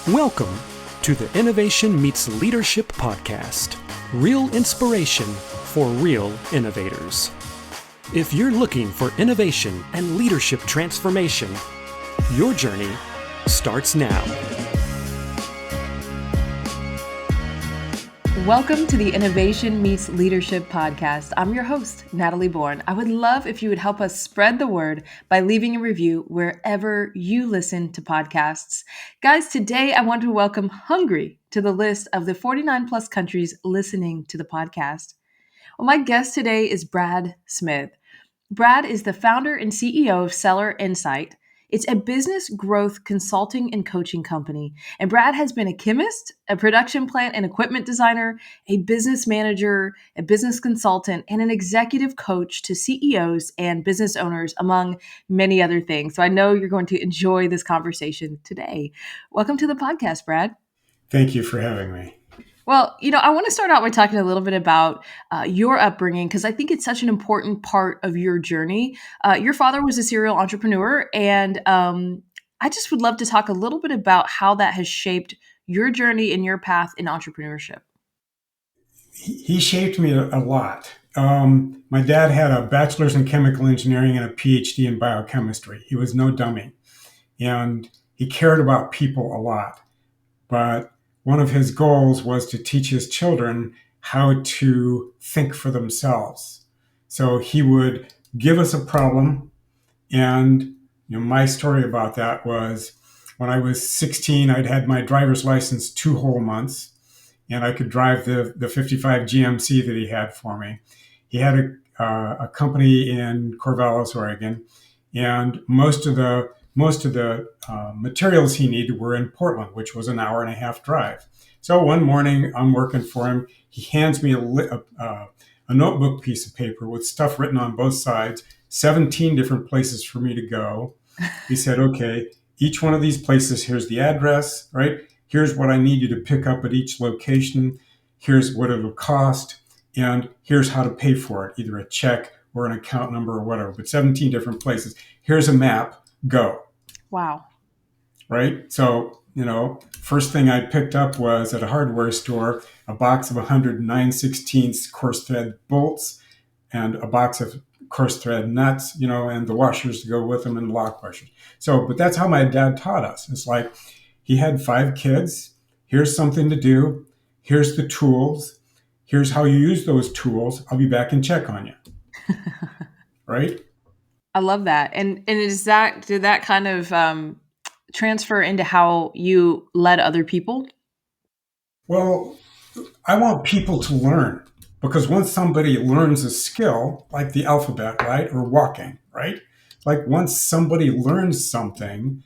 Welcome to the Innovation Meets Leadership podcast. Real inspiration for real innovators. If you're looking for innovation and leadership transformation, your journey starts now. Welcome to the Innovation Meets Leadership podcast. I'm your host, Natalie Born. I would love if you would help us spread the word by leaving a review wherever you listen to podcasts. Guys, today I want to welcome Hungary to the list of the 49 plus countries listening to the podcast. Well, my guest today is Brad Smith. Brad is the founder and CEO of Seller Insight. It's a business growth consulting and coaching company. And Brad has been a chemist, a production plant and equipment designer, a business manager, a business consultant, and an executive coach to CEOs and business owners, among many other things. So I know you're going to enjoy this conversation today. Welcome to the podcast, Brad. Thank you for having me. Well, I want to start out by talking a little bit about your upbringing, because I think it's such an important part of your journey. Your father was a serial entrepreneur, and I just would love to talk a little bit about how that has shaped your journey and your path in entrepreneurship. He shaped me a lot. My dad had a bachelor's in chemical engineering and a PhD in biochemistry. He was no dummy, and he cared about people a lot. But one of his goals was to teach his children how to think for themselves. So he would give us a problem. And my story about that was when I was 16, I'd had my driver's license 2 whole months, and I could drive the 55 GMC that he had for me. He had a company in Corvallis, Oregon, and most of the materials he needed were in Portland, which was an hour and a half drive. So one morning, I'm working for him. He hands me a notebook piece of paper with stuff written on both sides, 17 different places for me to go. He said, okay, each one of these places, here's the address, right? Here's what I need you to pick up at each location. Here's what it'll cost. And here's how to pay for it, either a check or an account number or whatever, but 17 different places. Here's a map. Go. Wow. Right? So, first thing I picked up was at a hardware store, a box of 109/16 coarse thread bolts and a box of coarse thread nuts, and the washers to go with them and lock washers. So, but that's how my dad taught us. It's like he had 5 kids. Here's something to do. Here's the tools. Here's how you use those tools. I'll be back and check on you. Right? I love that. And did that kind of transfer into how you led other people? Well, I want people to learn, because once somebody learns a skill, like the alphabet, right, or walking, right, like once somebody learns something,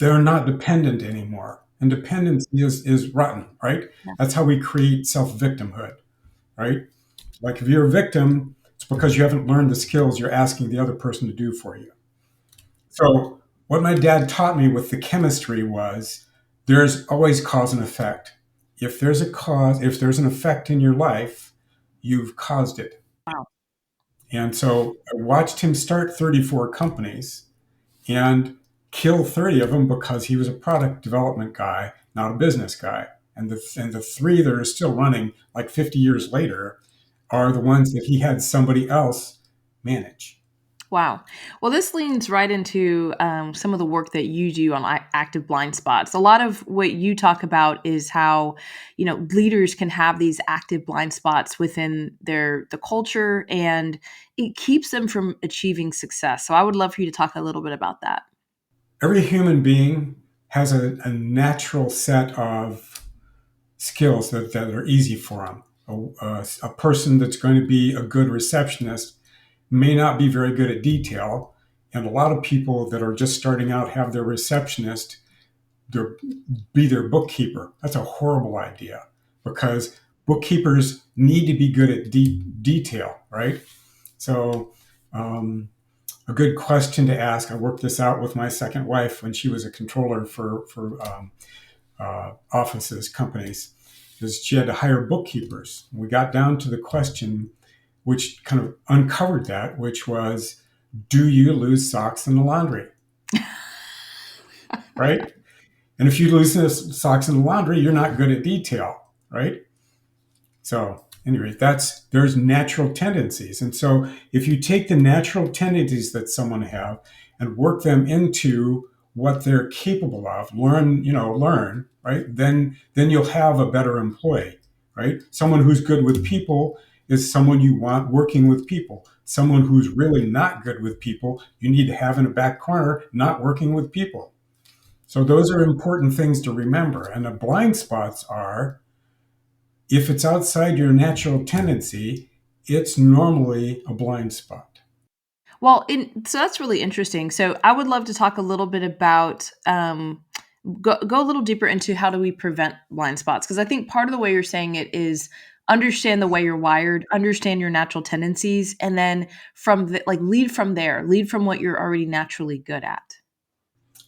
they're not dependent anymore. And dependence is rotten, right? Yeah. That's how we create self-victimhood, right? Like if you're a victim, it's because you haven't learned the skills you're asking the other person to do for you. So what my dad taught me with the chemistry was there's always cause and effect. If there's a cause, if there's an effect in your life, you've caused it. Wow. And so I watched him start 34 companies and kill 30 of them because he was a product development guy, not a business guy. And the 3 that are still running like 50 years later are the ones that he had somebody else manage. Wow. Well, this leans right into some of the work that you do on active blind spots. A lot of what you talk about is how, leaders can have these active blind spots within the culture, and it keeps them from achieving success. So I would love for you to talk a little bit about that. Every human being has a natural set of skills that are easy for them. A person that's going to be a good receptionist may not be very good at detail. And a lot of people that are just starting out have their receptionist be their bookkeeper. That's a horrible idea, because bookkeepers need to be good at detail, right? So a good question to ask, I worked this out with my second wife when she was a controller for offices, companies, is she had to hire bookkeepers. We got down to the question which kind of uncovered that, which was, do you lose socks in the laundry? Right? And if you lose the socks in the laundry, you're not good at detail, right? So anyway, there's natural tendencies. And so if you take the natural tendencies that someone have and work them into what they're capable of, learn, right? Then you'll have a better employee, right? Someone who's good with people is someone you want working with people. Someone who's really not good with people, you need to have in a back corner, not working with people. So those are important things to remember. And the blind spots are, if it's outside your natural tendency, it's normally a blind spot. Well, so that's really interesting. So I would love to talk a little bit about go a little deeper into how do we prevent blind spots, because I think part of the way you're saying it is understand the way you're wired, understand your natural tendencies, and then lead from there, lead from what you're already naturally good at.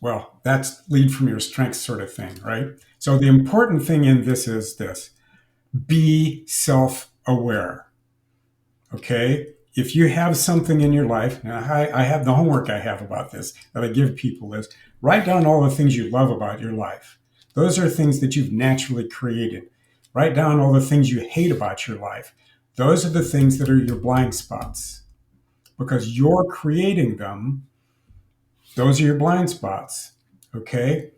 Well, that's lead from your strengths sort of thing, right? So the important thing in this is this: be self aware. Okay? If you have something in your life, now I have the homework I have about this that I give people is write down all the things you love about your life. Those are things that you've naturally created. Write down all the things you hate about your life. Those are the things that are your blind spots because you're creating them. Those are your blind spots. Okay?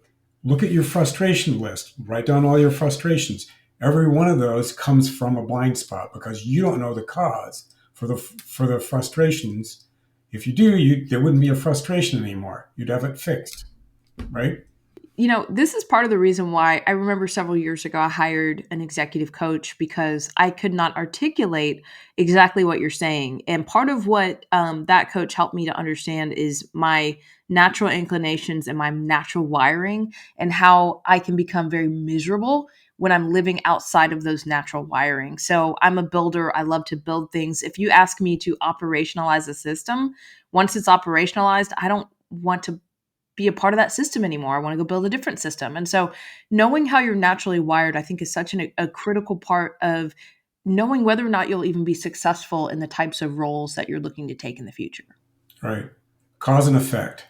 Look at your frustration list. Write down all your frustrations. Every one of those comes from a blind spot because you don't know the cause for the frustrations. If you do, there wouldn't be a frustration anymore. You'd have it fixed, right? This is part of the reason why I remember several years ago I hired an executive coach, because I could not articulate exactly what you're saying. And part of what that coach helped me to understand is my natural inclinations and my natural wiring, and how I can become very miserable when I'm living outside of those natural wiring. So I'm a builder. I love to build things. If you ask me to operationalize a system, once it's operationalized, I don't want to be a part of that system anymore. I want to go build a different system. And so knowing how you're naturally wired, I think, is such a critical part of knowing whether or not you'll even be successful in the types of roles that you're looking to take in the future. Right. Cause and effect.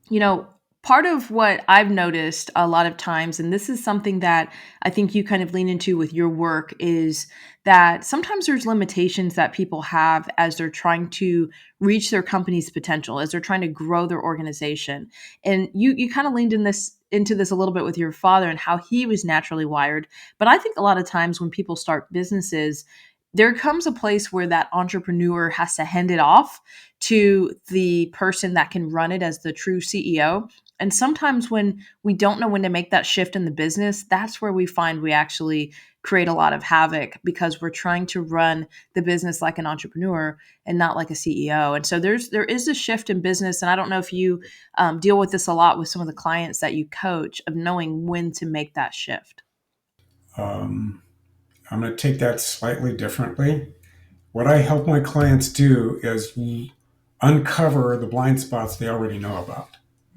You know, Part of what I've noticed a lot of times, and this is something that I think you kind of lean into with your work, is that sometimes there's limitations that people have as they're trying to reach their company's potential, as they're trying to grow their organization. And you kind of leaned into this a little bit with your father and how he was naturally wired. But I think a lot of times when people start businesses, there comes a place where that entrepreneur has to hand it off to the person that can run it as the true CEO. And sometimes when we don't know when to make that shift in the business, that's where we find we actually create a lot of havoc, because we're trying to run the business like an entrepreneur and not like a CEO. And so there is a shift in business. And I don't know if you deal with this a lot with some of the clients that you coach, of knowing when to make that shift. Um, I'm going to take that slightly differently. What I help my clients do is uncover the blind spots they already know about.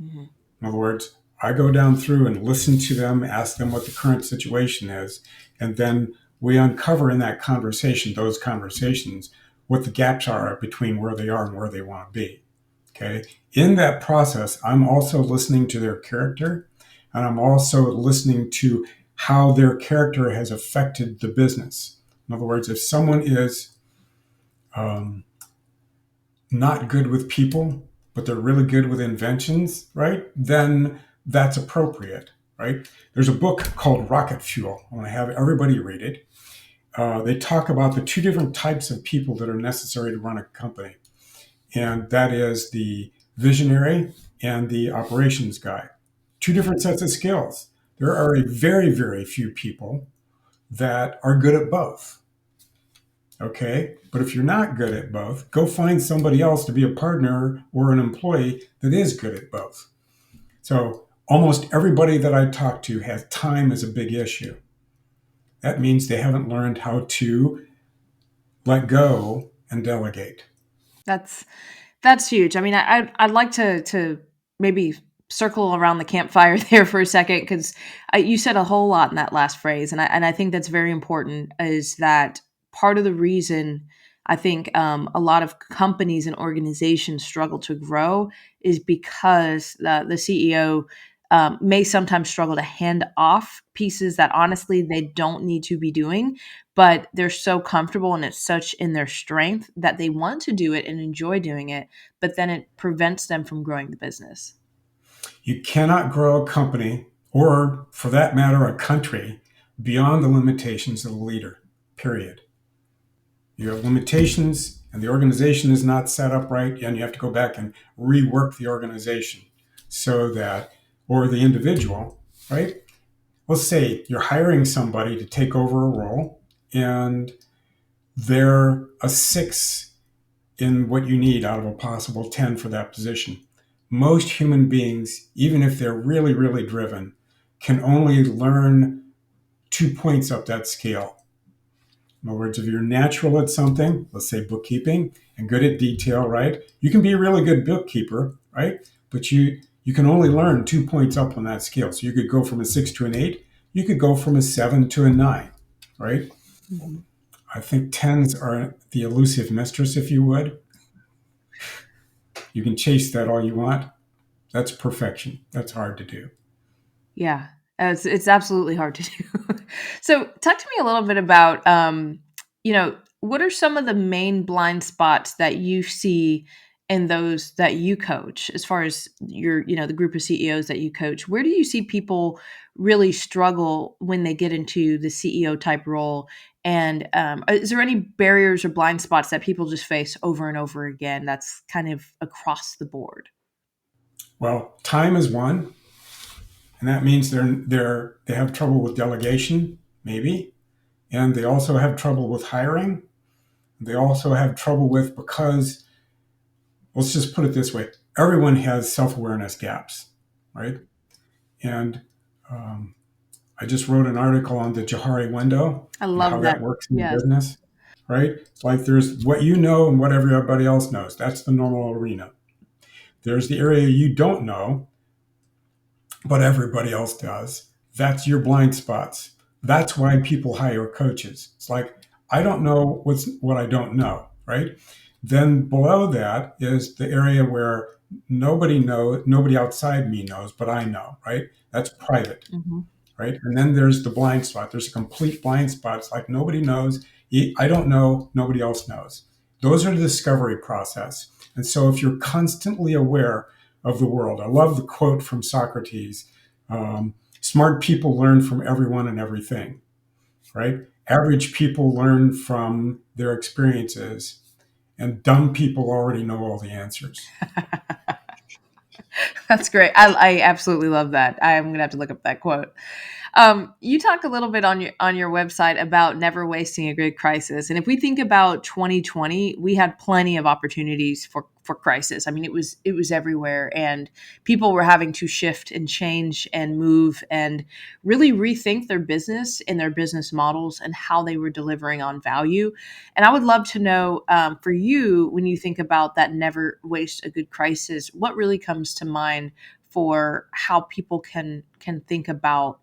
Mm-hmm. In other words, I go down through and listen to them, ask them what the current situation is, and then we uncover in that conversation, those conversations, what the gaps are between where they are and where they want to be. Okay. In that process, I'm also listening to their character, and I'm also listening to how their character has affected the business. In other words, if someone is um, not good with people, but they're really good with inventions, right? Then that's appropriate, right? There's a book called Rocket Fuel. I want to have everybody read it. They talk about the two different types of people that are necessary to run a company, and that is the visionary and the operations guy. Two different sets of skills. There are a very, very few people that are good at both. Okay. But if you're not good at both, go find somebody else to be a partner or an employee that is good at both. So almost everybody that I talk to has time as a big issue. That means they haven't learned how to let go and delegate. That's huge. I mean, I'd like to maybe circle around the campfire there for a second, because you said a whole lot in that last phrase, and I think that's very important. Is that part of the reason I think a lot of companies and organizations struggle to grow is because the CEO may sometimes struggle to hand off pieces that honestly they don't need to be doing, but they're so comfortable and it's such in their strength that they want to do it and enjoy doing it, but then it prevents them from growing the business. You cannot grow a company, or for that matter, a country, beyond the limitations of the leader, period. You have limitations and the organization is not set up right, and you have to go back and rework the organization so that, or the individual, right? Let's say you're hiring somebody to take over a role and they're a 6 in what you need out of a possible 10 for that position. Most human beings, even if they're really, really driven, can only learn 2 points up that scale. In other words, if you're natural at something, let's say bookkeeping, and good at detail, right? You can be a really good bookkeeper, right? But you can only learn 2 points up on that scale. So you could go from a 6 to an 8. You could go from a 7 to a 9, right? Mm-hmm. I think 10s are the elusive mistress, if you would. You can chase that all you want. That's perfection. That's hard to do. Yeah, it's absolutely hard to do. So talk to me a little bit about, what are some of the main blind spots that you see in those that you coach, as far as the group of CEOs that you coach? Where do you see people really struggle when they get into the CEO type role? And is there any barriers or blind spots that people just face over and over again that's kind of across the board? Well, time is one. And that means they have trouble with delegation, maybe. And they also have trouble with hiring. They also have trouble with, because, let's just put it this way, everyone has self-awareness gaps, right? And I just wrote an article on the Johari window. I love how that works in yes. business, right? It's like there's what you know and what everybody else knows. That's the normal arena. There's the area you don't know, but everybody else does. That's your blind spots. That's why people hire coaches. It's like, I don't know what I don't know, right? Then below that is the area where nobody outside me knows, but I know, right? That's private, mm-hmm. right? And then there's the blind spot. There's a complete blind spot. It's like nobody knows. I don't know. Nobody else knows. Those are the discovery process. And so if you're constantly aware of the world, I love the quote from Socrates, smart people learn from everyone and everything, right? Average people learn from their experiences, and dumb people already know all the answers. That's great. I absolutely love that. I'm going to have to look up that quote. You talk a little bit on your website about never wasting a good crisis. And if we think about 2020, we had plenty of opportunities for crisis. I mean, it was everywhere, and people were having to shift and change and move and really rethink their business and their business models and how they were delivering on value. And I would love to know, for you, when you think about that never waste a good crisis, what really comes to mind for how people can think about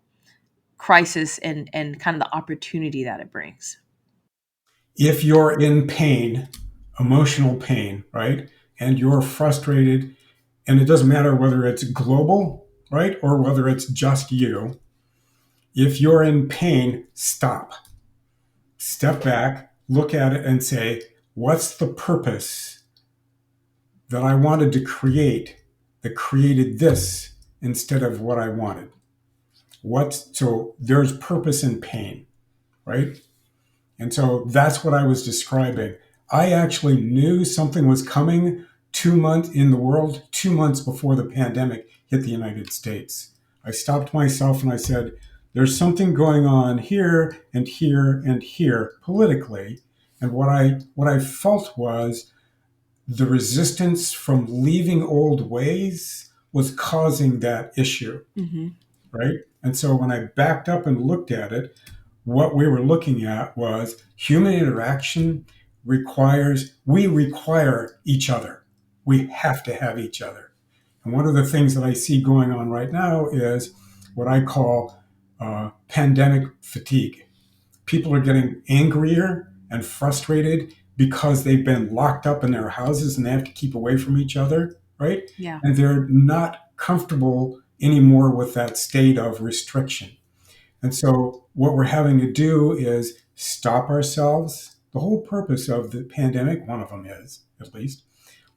crisis and kind of the opportunity that it brings? If you're in pain, emotional pain, right, and you're frustrated, and it doesn't matter whether it's global, right, or whether it's just you, if you're in pain, stop. Step back, look at it and say, what's the purpose that I wanted to create that created this instead of what I wanted? So there's purpose in pain, right? And so that's what I was describing. I actually knew something was coming 2 months in the world, 2 months before the pandemic hit the United States. I stopped myself and I said, there's something going on here and here and here politically. And what I felt was the resistance from leaving old ways was causing that issue, mm-hmm. right? And so when I backed up and looked at it, what we were looking at was human interaction we require each other. We have to have each other. And one of the things that I see going on right now is what I call pandemic fatigue. People are getting angrier and frustrated because they've been locked up in their houses and they have to keep away from each other, right? Yeah. And they're not comfortable anymore with that state of restriction. And so what we're having to do is stop ourselves. The whole purpose of the pandemic, one of them is at least,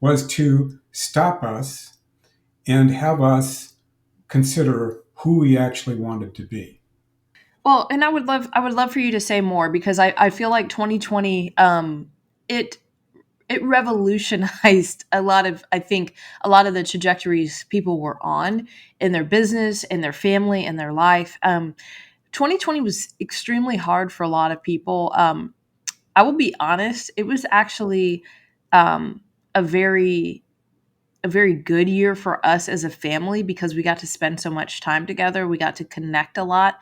was to stop us and have us consider who we actually wanted to be. Well, and I would love for you to say more because I feel like 2020 it it revolutionized a lot of, I think, a lot of the trajectories people were on in their business, in their family, in their life. 2020 was extremely hard for a lot of people. I will be honest, it was actually um, a very good year for us as a family because we got to spend so much time together. We got to connect a lot.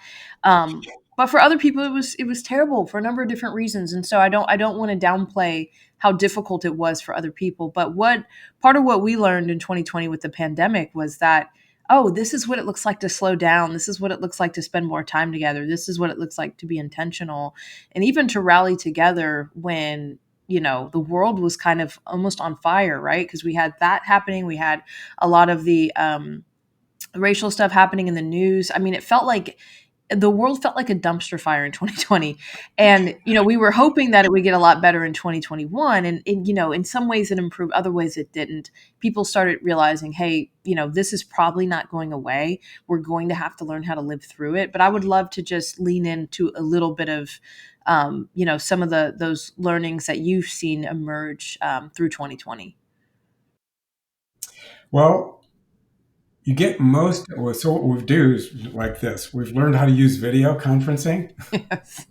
But for other people, it was terrible for a number of different reasons. And so I don't want to downplay how difficult it was for other people. But what part of what we learned in 2020 with the pandemic was that, oh, this is what it looks like to slow down. This is what it looks like to spend more time together. This is what it looks like to be intentional and even to rally together when the world was kind of almost on fire, right? Because we had that happening. We had a lot of the racial stuff happening in the news. I mean, it felt like the world felt like a dumpster fire in 2020. And, we were hoping that it would get a lot better in 2021. And in some ways it improved, other ways it didn't. People started realizing, hey, this is probably not going away. We're going to have to learn how to live through it. But I would love to just lean into a little bit of, some of those learnings that you've seen emerge through 2020. Well, you get most, so what we do is like this. We've learned how to use video conferencing, Yes.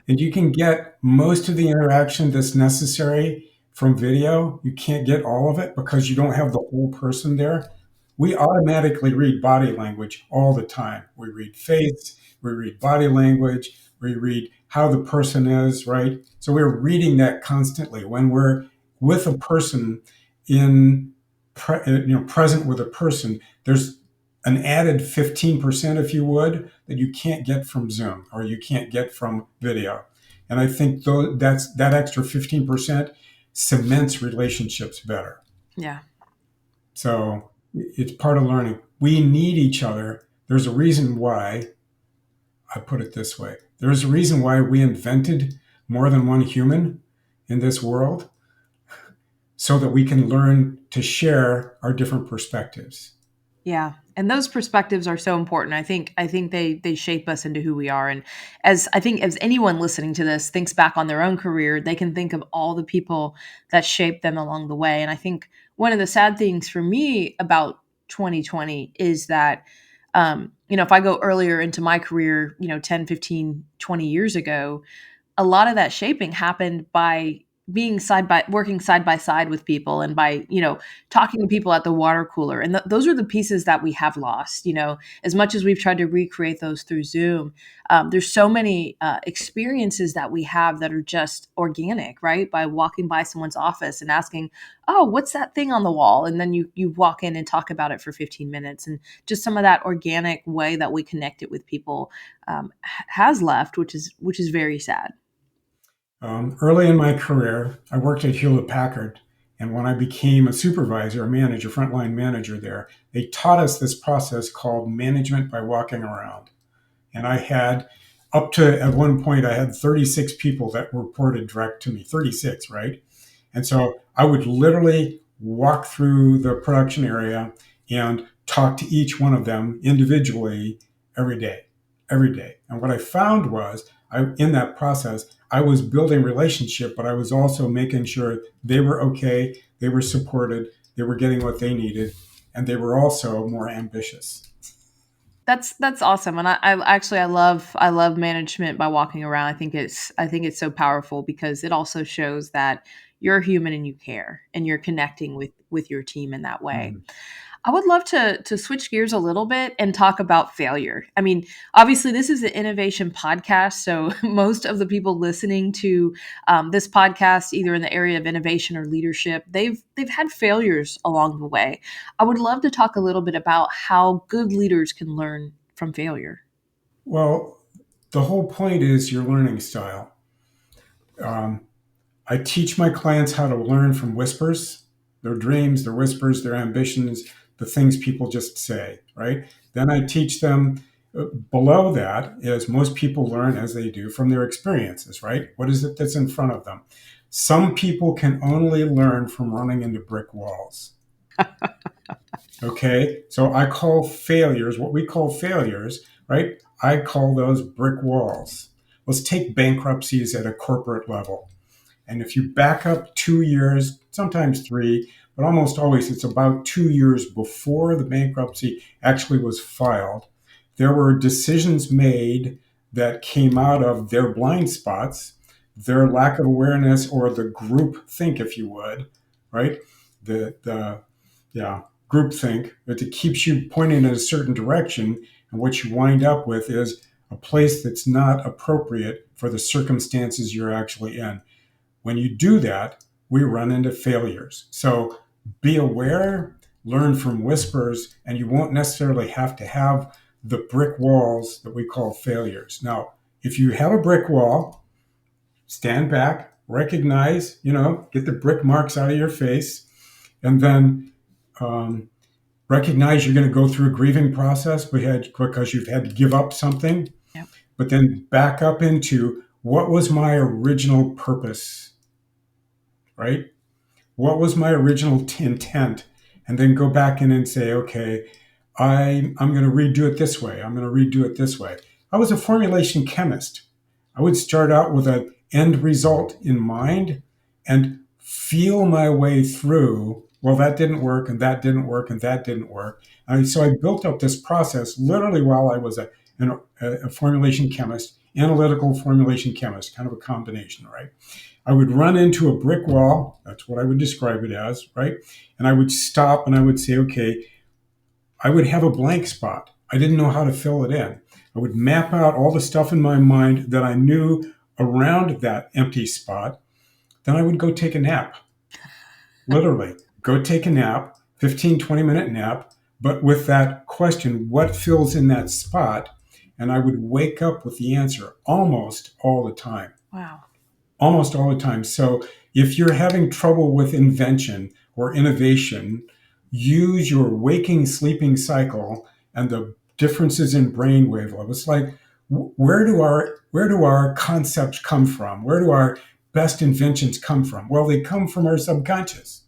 and you can get most of the interaction that's necessary from video. You can't get all of it because you don't have the whole person there. We automatically read body language all the time. We read face, we read body language, we read how the person is, right? So we're reading that constantly. When we're with a person in present with a person, there's an added 15%, if you would, that you can't get from Zoom or you can't get from video. And I think that extra 15% cements relationships better. Yeah. So it's part of learning. We need each other. There's a reason why, I put it this way, there's a reason why we invented more than one human in this world so that we can learn to share our different perspectives. Yeah. And those perspectives are so important. I think they shape us into who we are. And as anyone listening to this thinks back on their own career, they can think of all the people that shaped them along the way. And I think one of the sad things for me about 2020 is that if I go earlier into my career, 10, 15, 20 years ago, a lot of that shaping happened by working side by side with people and by talking to people at the water cooler, and those are the pieces that we have lost. As much as we've tried to recreate those through Zoom, there's so many experiences that we have that are just organic, right? By walking by someone's office and asking, oh, what's that thing on the wall, and then you walk in and talk about it for 15 minutes, and just some of that organic way that we connected with people has left, which is very sad. Early in my career, I worked at Hewlett Packard. And when I became a supervisor, a manager, frontline manager there, they taught us this process called management by walking around. And I had at one point, I had 36 people that reported direct to me, 36, right? And so I would literally walk through the production area and talk to each one of them individually every day, every day. And what I found was in that process, I was building relationship, but I was also making sure they were okay, they were supported, they were getting what they needed, and they were also more ambitious. That's awesome, and I love management by walking around. I think it's so powerful because it also shows that you're human and you care and you're connecting with your team in that way. Mhm. I would love to switch gears a little bit and talk about failure. I mean, obviously, this is an innovation podcast, so most of the people listening to this podcast, either in the area of innovation or leadership, they've had failures along the way. I would love to talk a little bit about how good leaders can learn from failure. Well, the whole point is your learning style. Um, I teach my clients how to learn from whispers, their dreams, their whispers, their ambitions, the things people just say, right? Then I teach them below that is most people learn as they do from their experiences, right? What is it that's in front of them? Some people can only learn from running into brick walls. Okay, so I call failures, what we call failures, right? I call those brick walls. Let's take bankruptcies at a corporate level. And if you back up 2 years, sometimes 3, but almost always it's about 2 years before the bankruptcy actually was filed, there were decisions made that came out of their blind spots, their lack of awareness, or the group think, if you would, right? The group think that it keeps you pointing in a certain direction, and what you wind up with is a place that's not appropriate for the circumstances you're actually in. When you do that, we run into failures. So be aware, learn from whispers, and you won't necessarily have to have the brick walls that we call failures. Now, if you have a brick wall, stand back, recognize, get the brick marks out of your face, and then recognize you're going to go through a grieving process because you've had to give up something, Yep. But then back up into what was my original purpose, right? What was my original intent? And then go back in and say, okay, I'm going to redo it this way. I'm going to redo it this way. I was a formulation chemist. I would start out with an end result in mind and feel my way through. Well, that didn't work, and that didn't work, and that didn't work. And so I built up this process literally while I was a formulation chemist, analytical formulation chemist, kind of a combination, right? I would run into a brick wall. That's what I would describe it as, right? And I would stop and I would say, okay, I would have a blank spot. I didn't know how to fill it in. I would map out all the stuff in my mind that I knew around that empty spot. Then I would go take a nap. Literally, go take a nap, 15, 20-minute nap, but with that question, what fills in that spot? And I would wake up with the answer almost all the time. Wow. Almost all the time. So if you're having trouble with invention or innovation, use your waking sleeping cycle and the differences in brainwave level. It's like, where do our concepts come from? Where do our best inventions come from? Well, they come from our subconscious.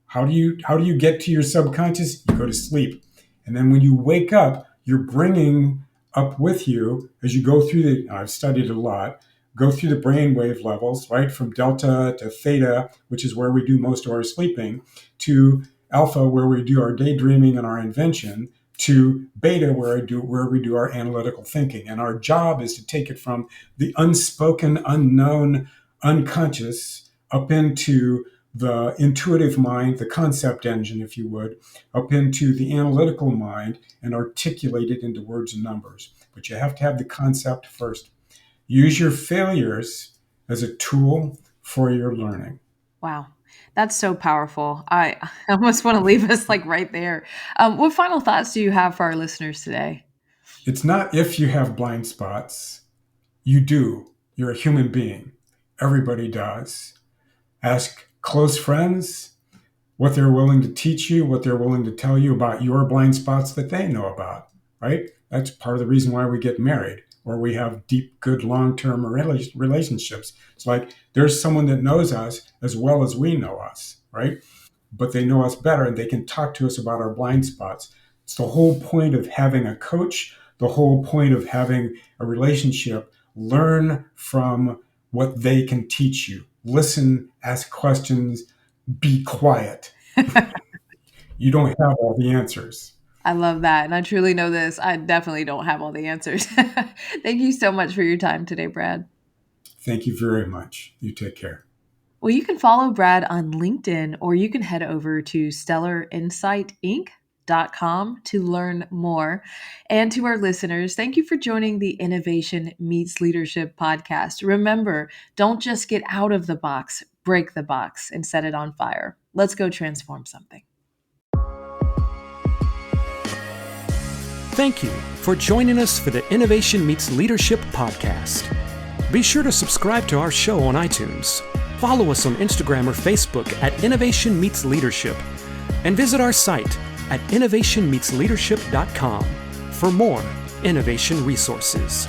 How do you get to your subconscious? You go to sleep. And then when you wake up, you're bringing up with you as you go through I've studied a lot, go through the brainwave levels, right? From delta to theta, which is where we do most of our sleeping, to alpha, where we do our daydreaming and our invention, to beta, where we do our analytical thinking. And our job is to take it from the unspoken, unknown, unconscious up into the intuitive mind, the concept engine, if you would, up into the analytical mind and articulate it into words and numbers. But you have to have the concept first. Use your failures as a tool for your learning. Wow. That's so powerful. I almost want to leave us right there. What final thoughts do you have for our listeners today? It's not if you have blind spots. You do. You're a human being. Everybody does. Ask close friends what they're willing to teach you, what they're willing to tell you about your blind spots that they know about, right? That's part of the reason why we get married or we have deep, good, long-term relationships. It's like there's someone that knows us as well as we know us, right? But they know us better and they can talk to us about our blind spots. It's the whole point of having a coach, the whole point of having a relationship. Learn from what they can teach you. Listen, ask questions, be quiet. You don't have all the answers. I love that. And I truly know this. I definitely don't have all the answers. Thank you so much for your time today, Brad. Thank you very much. You take care. Well, you can follow Brad on LinkedIn, or you can head over to stellarinsightinc.com to learn more. And to our listeners, thank you for joining the Innovation Meets Leadership podcast. Remember, don't just get out of the box, break the box and set it on fire. Let's go transform something. Thank you for joining us for the Innovation Meets Leadership podcast. Be sure to subscribe to our show on iTunes. Follow us on Instagram or Facebook at Innovation Meets Leadership. And visit our site, at innovationmeetsleadership.com for more innovation resources.